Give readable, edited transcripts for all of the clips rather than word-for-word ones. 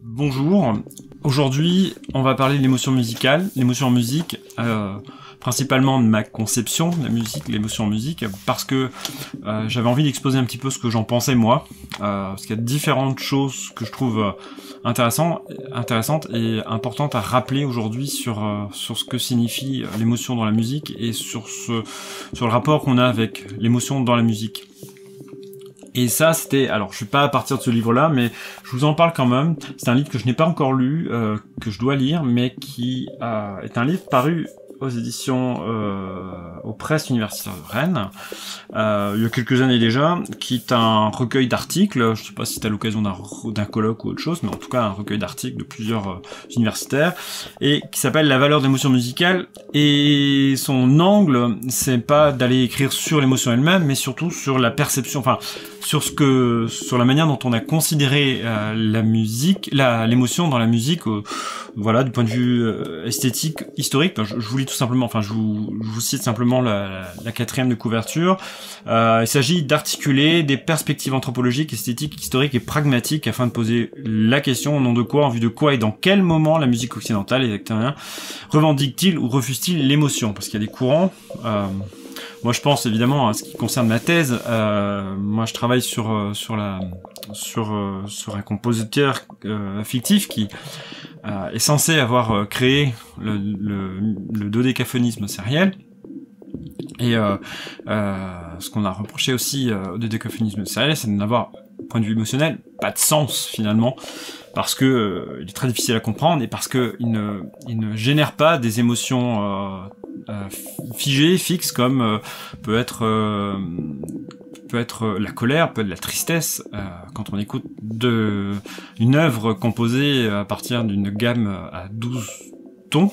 Bonjour, aujourd'hui on va parler de l'émotion musicale, l'émotion en musique, principalement de ma conception de la musique, l'émotion en musique, parce que j'avais envie d'exposer un petit peu ce que j'en pensais moi, parce qu'il y a différentes choses que je trouve intéressantes et importantes à rappeler aujourd'hui sur ce que signifie l'émotion dans la musique et sur le rapport qu'on a avec l'émotion dans la musique. Et ça, c'était... Alors, je suis pas à partir de ce livre-là, mais je vous en parle quand même. C'est un livre que je n'ai pas encore lu, que je dois lire, mais qui est un livre paru aux éditions, aux presses universitaires de Rennes, il y a quelques années déjà, qui est un recueil d'articles. Je sais pas si c'est à l'occasion d'un colloque ou autre chose, mais en tout cas un recueil d'articles de plusieurs universitaires, et qui s'appelle La valeur de l'émotion musicale. Et son angle, c'est pas d'aller écrire sur l'émotion elle-même, mais surtout sur la perception, enfin sur la manière dont on a considéré la musique, l'émotion dans la musique, voilà, du point de vue esthétique, historique. Je vous lis tout simplement, enfin je vous cite simplement la quatrième de couverture. Il s'agit d'articuler des perspectives anthropologiques, esthétiques, historiques et pragmatiques afin de poser la question au nom de quoi, en vue de quoi et dans quel moment la musique occidentale, les acteurs revendique-t-il ou refuse-t-il l'émotion? Parce qu'il y a des courants. Moi, je pense évidemment à ce qui concerne ma thèse. Moi, je travaille sur un compositeur fictif qui est censé avoir créé le dodécaphonisme sériel. Et ce qu'on a reproché aussi au dodécaphonisme sériel, c'est de n'avoir, du point de vue émotionnel, pas de sens finalement, parce que il est très difficile à comprendre et parce que il ne génère pas des émotions figées, fixes, comme peut être la colère, peut être la tristesse. Quand on écoute une œuvre composée à partir d'une gamme à 12 tons,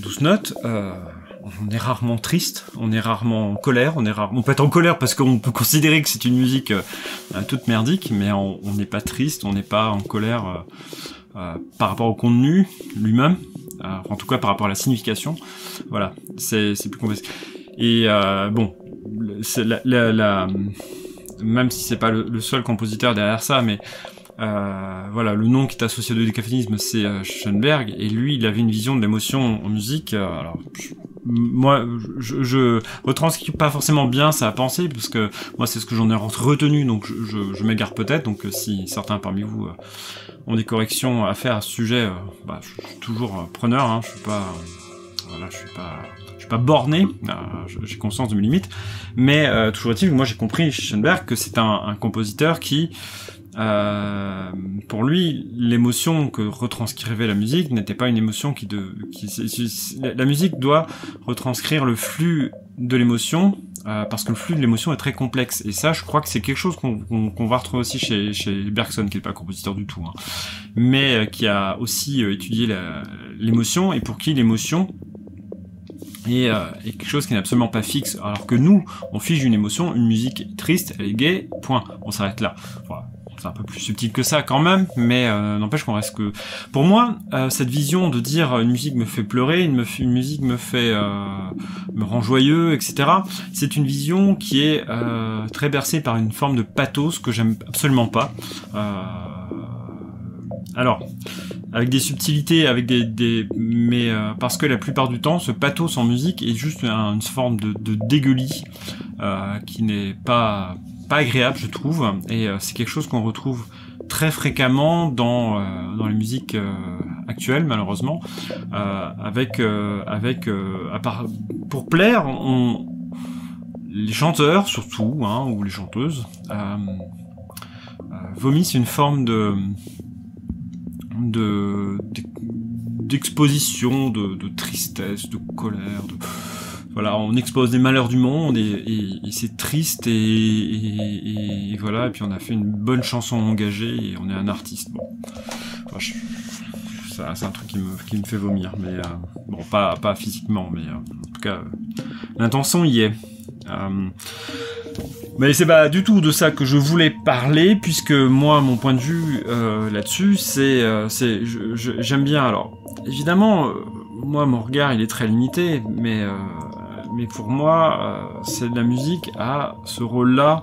12 notes, on est rarement triste, on est rarement en colère, on peut être en colère parce qu'on peut considérer que c'est une musique toute merdique, mais on n'est pas triste, on n'est pas en colère par rapport au contenu lui-même, en tout cas par rapport à la signification. Voilà, c'est plus complexe. Et bon, même si c'est pas le seul compositeur derrière ça, mais voilà, le nom qui est associé au dodécaphonisme, c'est Schoenberg, et lui, il avait une vision de l'émotion en musique. Alors, moi, je retranscris pas forcément bien sa pensée, parce que moi, c'est ce que j'en ai retenu, donc je m'égare peut-être. Donc, si certains parmi vous ont des corrections à faire à ce sujet, je suis toujours preneur. Hein, je suis pas borné, j'ai conscience de mes limites, mais toujours est-il que moi j'ai compris chez Schoenberg que c'est un compositeur qui, pour lui, l'émotion que retranscrivait la musique n'était pas une émotion la musique doit retranscrire le flux de l'émotion, parce que le flux de l'émotion est très complexe, et ça je crois que c'est quelque chose qu'on va retrouver aussi chez Bergson, qui n'est pas compositeur du tout, hein, mais qui a aussi étudié l'émotion, et pour qui l'émotion est quelque chose qui n'est absolument pas fixe, alors que nous, on fige une émotion, une musique est triste, elle est gaie, point, on s'arrête là. Voilà. C'est un peu plus subtil que ça quand même, mais n'empêche qu'on reste que... Pour moi, cette vision de dire une musique me fait pleurer, une musique me rend joyeux, etc., c'est une vision qui est très bercée par une forme de pathos que j'aime absolument pas. Alors, avec des subtilités, mais parce que la plupart du temps, ce pathos en musique est juste une forme de dégueulis qui n'est pas agréable, je trouve, et c'est quelque chose qu'on retrouve très fréquemment dans les musiques actuelles, malheureusement, pour plaire, les chanteurs surtout, hein, ou les chanteuses, vomissent une forme d'exposition, de tristesse, de colère, voilà, on expose des malheurs du monde et c'est triste et voilà, et puis on a fait une bonne chanson engagée et on est un artiste. Bon, enfin, c'est un truc qui me fait vomir, mais bon, pas physiquement, mais en tout cas, l'intention y est. Mais c'est pas du tout de ça que je voulais parler, puisque moi, mon point de vue là-dessus, j'aime bien. Alors, évidemment, moi, mon regard, il est très limité, mais mais pour moi, c'est la musique a ce rôle-là,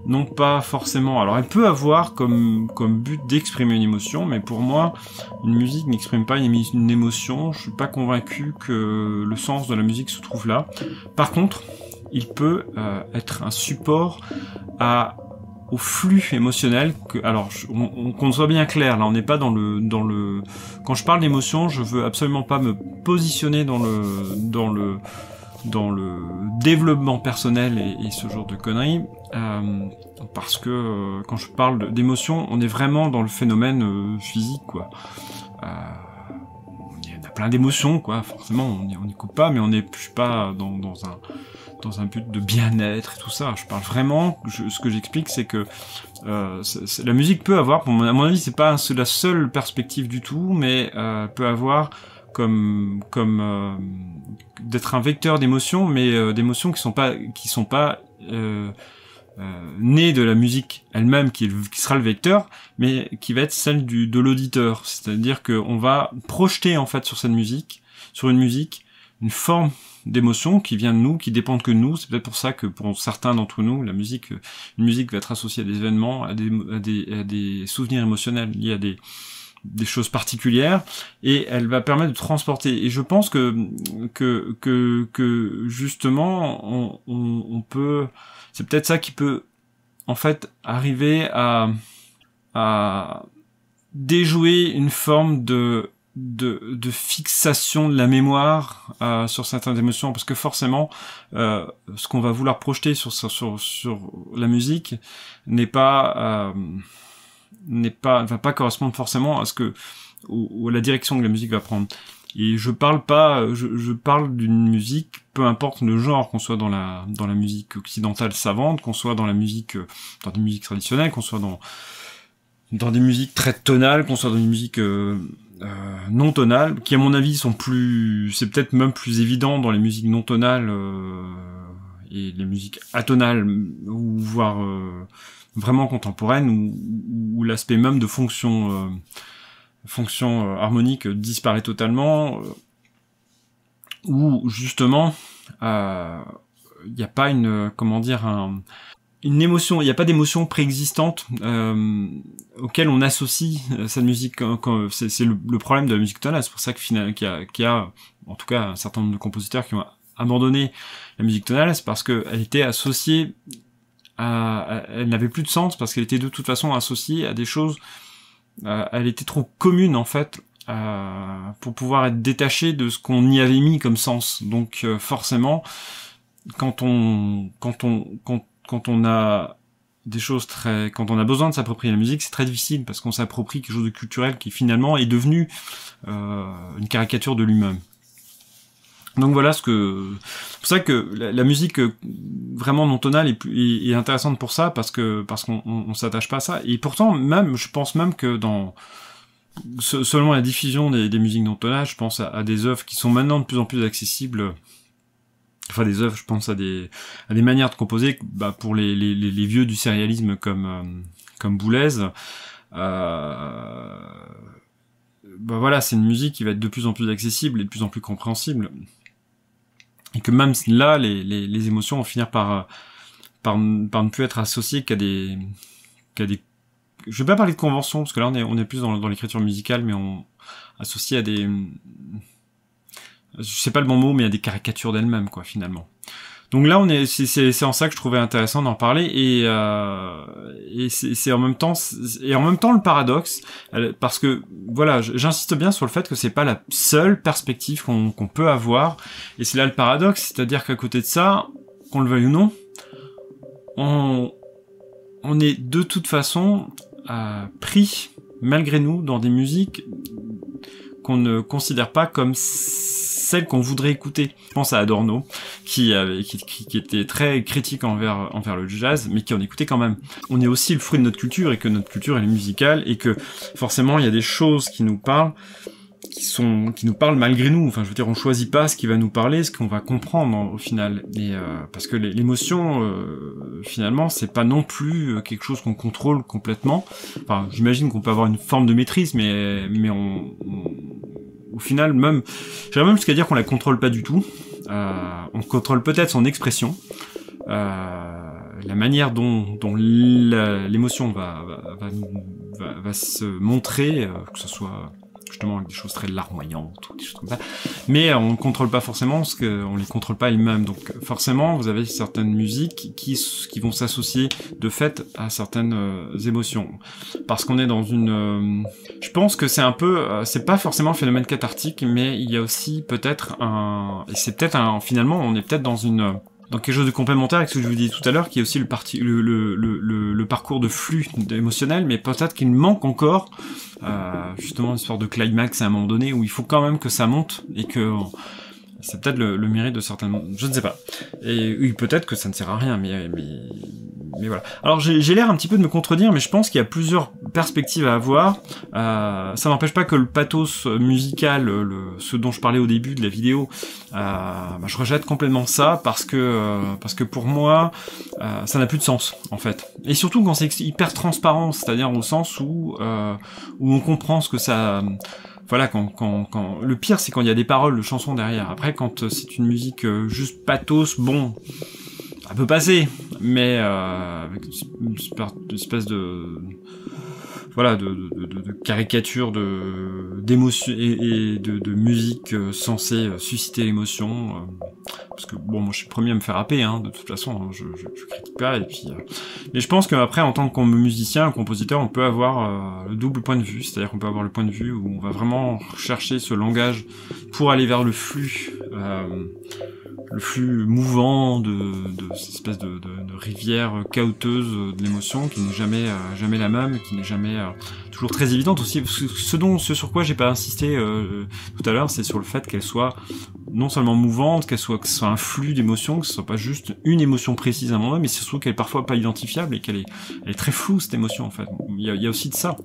non pas forcément. Alors, elle peut avoir comme but d'exprimer une émotion, mais pour moi, une musique n'exprime pas une émotion. Je suis pas convaincu que le sens de la musique se trouve là. Par contre, il peut être un support au flux émotionnel alors qu'on soit bien clair, là on n'est pas dans le quand je parle d'émotion, je veux absolument pas me positionner dans le développement personnel et ce genre de conneries, parce que quand je parle d'émotion, on est vraiment dans le phénomène physique, quoi. Il y en a plein d'émotions, quoi, forcément on n'y coupe pas, mais je suis pas dans un but de bien-être et tout ça. Je parle vraiment, ce que j'explique, c'est que la musique peut avoir, à mon avis, c'est pas la seule perspective du tout, mais peut avoir comme d'être un vecteur d'émotions, mais d'émotions qui sont pas nées de la musique elle-même, qui sera le vecteur, mais qui va être celle de l'auditeur. C'est-à-dire qu'on va projeter en fait sur une musique, une forme d'émotion qui vient de nous, qui dépend que de nous. C'est peut-être pour ça que pour certains d'entre nous, une musique va être associée à des événements, à des souvenirs émotionnels liés à des choses particulières, et elle va permettre de transporter. Et je pense que justement, on peut, c'est peut-être ça qui peut en fait arriver à déjouer une forme de fixation de la mémoire sur certaines émotions, parce que forcément ce qu'on va vouloir projeter sur la musique ne va pas correspondre forcément à à la direction que la musique va prendre. Et je parle d'une musique, peu importe le genre, qu'on soit dans la musique occidentale savante, qu'on soit dans la musique dans des musiques traditionnelles, qu'on soit dans des musiques très tonales, qu'on soit dans une musique non tonales, qui à mon avis c'est peut-être même plus évident dans les musiques non tonales et les musiques atonales, ou voire vraiment contemporaines, où l'aspect même de fonction harmonique disparaît totalement, où justement il n'y a pas une émotion, il n'y a pas d'émotion préexistante auquel on associe cette musique. C'est le problème de la musique tonale. C'est pour ça qu'il y a en tout cas un certain nombre de compositeurs qui ont abandonné la musique tonale, c'est parce qu'elle était associée elle n'avait plus de sens, parce qu'elle était de toute façon associée à des choses, elle était trop commune en fait pour pouvoir être détachée de ce qu'on y avait mis comme sens. Donc forcément, quand on a quand on a besoin de s'approprier la musique, c'est très difficile, parce qu'on s'approprie quelque chose de culturel qui finalement est devenu une caricature de lui-même. Donc voilà c'est pour ça que la musique vraiment non tonale est intéressante pour ça, parce qu'on s'attache pas à ça. Et pourtant je pense même que selon la diffusion des musiques non tonales, je pense à des œuvres qui sont maintenant de plus en plus accessibles. Enfin des œuvres, je pense à des manières de composer, pour les vieux du sérialisme comme Boulez. Voilà, c'est une musique qui va être de plus en plus accessible et de plus en plus compréhensible. Et que même là, les émotions vont finir par ne plus être associées qu'à des... Je vais pas parler de conventions, parce que là on est plus dans l'écriture musicale, mais on associe à des... Je sais pas le bon mot, mais il y a des caricatures d'elles-mêmes, quoi, finalement. Donc là, c'est en ça que je trouvais intéressant d'en parler, et c'est en même temps le paradoxe, parce que voilà, j'insiste bien sur le fait que c'est pas la seule perspective qu'on peut avoir, et c'est là le paradoxe, c'est-à-dire qu'à côté de ça, qu'on le veuille ou non, on est de toute façon pris, malgré nous, dans des musiques qu'on ne considère pas comme celles qu'on voudrait écouter. Je pense à Adorno, qui était très critique envers le jazz, mais qui en écoutait quand même. On est aussi le fruit de notre culture, et que notre culture elle est musicale, et que forcément il y a des choses qui nous parlent, qui nous parlent malgré nous. Enfin, je veux dire, on choisit pas ce qui va nous parler, ce qu'on va comprendre au final. Et parce que l'émotion, finalement, c'est pas non plus quelque chose qu'on contrôle complètement. Enfin, j'imagine qu'on peut avoir une forme de maîtrise, mais au final, j'irais même jusqu'à dire qu'on la contrôle pas du tout. on contrôle peut-être son expression, la manière dont l'émotion va se montrer, que ce soit justement avec des choses très larmoyantes ou des choses comme ça, mais on ne contrôle pas forcément on les contrôle pas elles-mêmes. Donc forcément, vous avez certaines musiques qui vont s'associer de fait à certaines émotions, parce qu'on est dans une. Je pense que c'est un peu, c'est pas forcément un phénomène cathartique, mais il y a aussi peut-être et c'est peut-être finalement, on est peut-être dans quelque chose de complémentaire avec ce que je vous disais tout à l'heure, qui est aussi le parcours de flux émotionnel, mais peut-être qu'il manque encore justement une sorte de climax à un moment donné où il faut quand même que ça monte, et que c'est peut-être le mérite de certaines... Je ne sais pas. Et oui, peut-être que ça ne sert à rien, mais voilà. Alors j'ai l'air un petit peu de me contredire, mais je pense qu'il y a plusieurs perspectives à avoir. Ça n'empêche pas que le pathos musical, ce dont je parlais au début de la vidéo, je rejette complètement ça, parce que pour moi, ça n'a plus de sens, en fait. Et surtout quand c'est hyper transparent, c'est-à-dire au sens où on comprend ce que ça... Voilà, quand le pire, c'est quand il y a des paroles de chansons derrière. Après, quand c'est une musique juste pathos, bon, ça peut passer, mais avec une espèce de caricature d'émotion et de musique censée susciter l'émotion. Parce que bon, moi je suis le premier à me faire happer, hein, de toute façon, hein, je critique pas, et puis mais je pense qu'après, en tant que musicien, compositeur, on peut avoir le double point de vue, c'est-à-dire qu'on peut avoir le point de vue où on va vraiment chercher ce langage pour aller vers le flux mouvant de cette espèce de rivière cahoteuse de l'émotion, qui n'est jamais la même, qui n'est jamais toujours très évidente aussi. Ce sur quoi j'ai pas insisté tout à l'heure, c'est sur le fait qu'elle soit non seulement mouvante, que ce soit un flux d'émotions, que ce soit pas juste une émotion précise à un moment, mais c'est surtout qu'elle est parfois pas identifiable, et qu'elle est très floue, cette émotion, en fait. Il y a aussi de ça.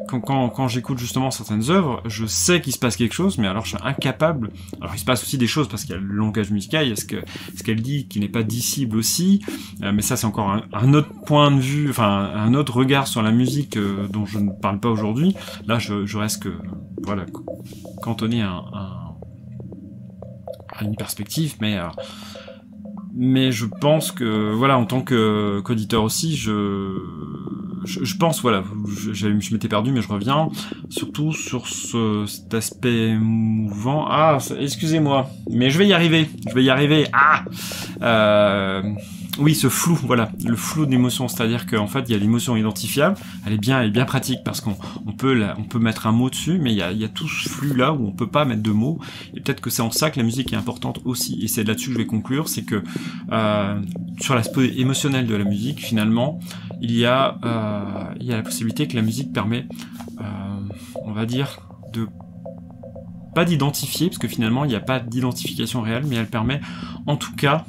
Quand j'écoute justement certaines œuvres, je sais qu'il se passe quelque chose, mais alors je suis incapable. Alors il se passe aussi des choses, parce qu'il y a le langage musical, il y a ce qu'elle dit qui n'est pas dissible aussi, mais ça c'est encore un autre point de vue, enfin un autre regard sur la musique dont je ne parle pas aujourd'hui. Là je reste voilà, cantonné à une perspective, mais je pense que, voilà, en tant qu'auditeur aussi, je pense, voilà, je m'étais perdu, mais je reviens, surtout sur cet aspect mouvant. Ah, excusez-moi, mais je vais y arriver, oui, ce flou, voilà, le flou d'émotion, c'est-à-dire qu'en fait, il y a l'émotion identifiable, elle est bien pratique, parce qu'on peut mettre un mot dessus, mais il y a tout ce flux-là où on peut pas mettre de mots, et peut-être que c'est en ça que la musique est importante aussi, et c'est là-dessus que je vais conclure, c'est que sur l'aspect émotionnel de la musique, finalement, il y a la possibilité que la musique permet, on va dire, pas d'identifier, parce que finalement, il n'y a pas d'identification réelle, mais elle permet, en tout cas,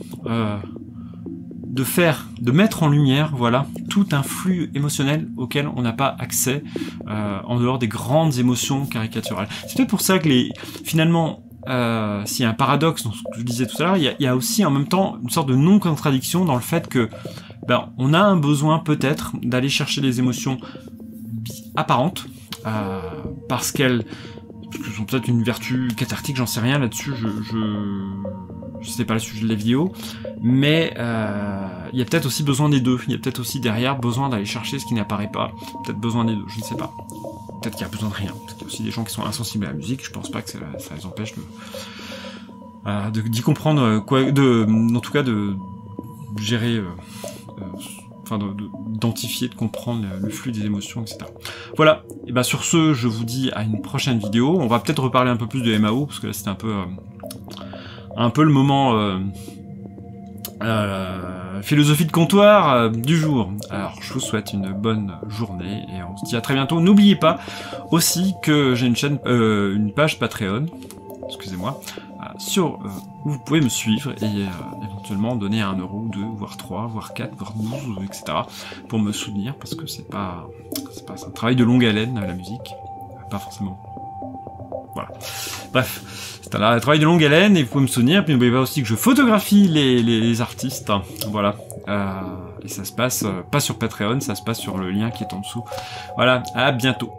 de mettre en lumière, voilà, tout un flux émotionnel auquel on n'a pas accès en dehors des grandes émotions caricaturales. C'est peut-être pour ça que finalement, s'il y a un paradoxe dans ce que je disais tout à l'heure, il y a aussi en même temps une sorte de non-contradiction dans le fait que on a un besoin peut-être d'aller chercher les émotions apparentes, parce qu'elles ont peut-être une vertu cathartique, j'en sais rien là-dessus, je sais pas le sujet de la vidéo, mais il y a peut-être aussi besoin des deux, il y a peut-être aussi derrière besoin d'aller chercher ce qui n'apparaît pas, peut-être besoin des deux, je ne sais pas. Peut-être qu'il y a besoin de rien, parce qu'il y a aussi des gens qui sont insensibles à la musique, je pense pas que ça les empêche d'y comprendre, en tout cas de gérer, d'identifier, de comprendre le flux des émotions, etc. Voilà, et ben sur ce, je vous dis à une prochaine vidéo, on va peut-être reparler un peu plus de MAO, parce que là c'était un peu le moment philosophie de comptoir du jour. Alors je vous souhaite une bonne journée et on se dit à très bientôt. N'oubliez pas aussi que j'ai une page Patreon, excusez-moi, où vous pouvez me suivre et éventuellement donner 1 euro, 2, voire 3, voire 4, voire 12, etc. pour me soutenir, parce que c'est un travail de longue haleine, la musique, pas forcément. Voilà. Bref, c'est un travail de longue haleine et vous pouvez me soutenir. Puis n'oubliez pas aussi que je photographie les artistes. Voilà. Et ça se passe pas sur Patreon, ça se passe sur le lien qui est en dessous. Voilà, à bientôt.